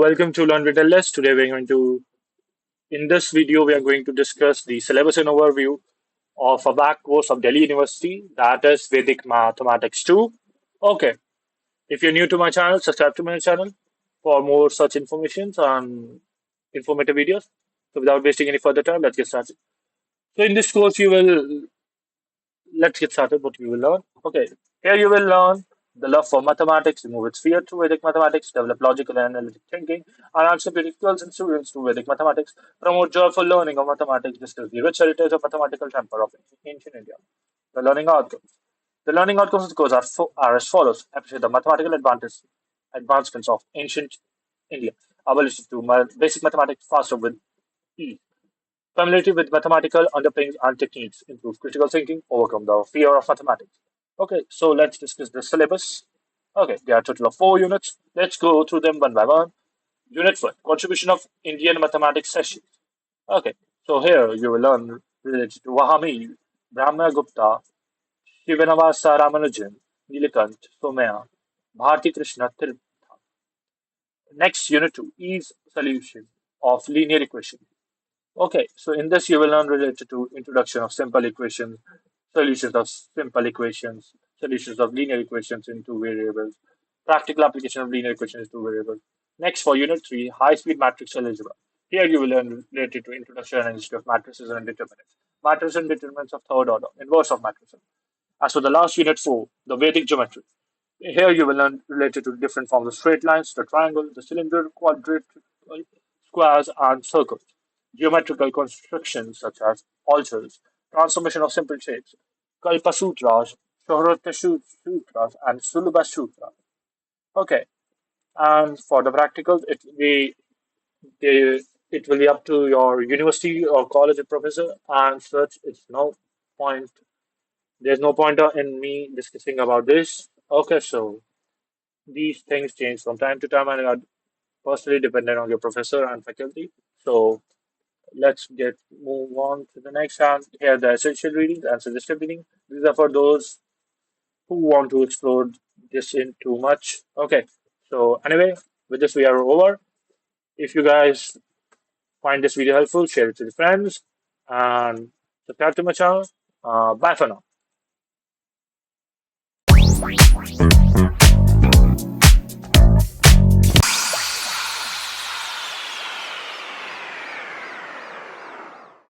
welcome to Learn with LS. Today we're going to, in this video, we are going to discuss the syllabus and overview of a VAC course of Delhi University, that is Vedic Mathematics-II. Okay, if you're new to my channel, subscribe to my channel for more such information and informative videos. So without wasting any further time, let's get started. So in this course, let's get started what you will learn. Okay, here you will learn the love for mathematics, remove its fear to Vedic mathematics, develop logical and analytic thinking, and answer critical and students to Vedic mathematics, promote joyful learning of mathematics, discuss the rich heritage of mathematical temper of ancient India. The learning outcomes. The learning outcomes of the course are as follows. Appreciate the mathematical advancements of ancient India. Ability to basic mathematics faster with ease. Familiarity with mathematical underpinnings and techniques improve critical thinking, overcome the fear of mathematics. Okay, so let's discuss the syllabus. Okay, there are a total of 4 units. Let's go through them one by one. Unit 1, Contribution of Indian Mathematics Sessions. Okay, so here you will learn related to Varahamihira, Brahmagupta, Srinivasa Ramanujan, Neelkanth Somayaji, Bharti, Krishna, Tirtha. Next, Unit 2, Ease Solution of Linear Equations. Okay, so in this you will learn related to introduction of simple equations, solutions of simple equations, solutions of linear equations in two variables, practical application of linear equations in two variables. Next for Unit 3, high-speed matrix algebra. Here you will learn related to introduction and history of matrices and determinants, matrices and determinants of third order, inverse of matrices. As for the last Unit 4, the Vedic geometry. Here you will learn related to different forms of straight lines, the triangle, the cylinder, quadrant, squares, and circles. Geometrical constructions such as altars, transformation of simple shapes, Kalpa Sutras, Shohrata Sutras, and Syllabus Sutras. Okay, and for the practicals, it will be up to your university or college professor and such. It's no point. There's no point in me discussing about this. Okay, so these things change from time to time and are personally dependent on your professor and faculty. So let's get move on to the next one. Here are the essential readings and suggested reading. These are for those who want to explore this in too much. Okay. So anyway, with this we are over. If you guys find this video helpful, share it with your friends and subscribe to my channel. Bye for now.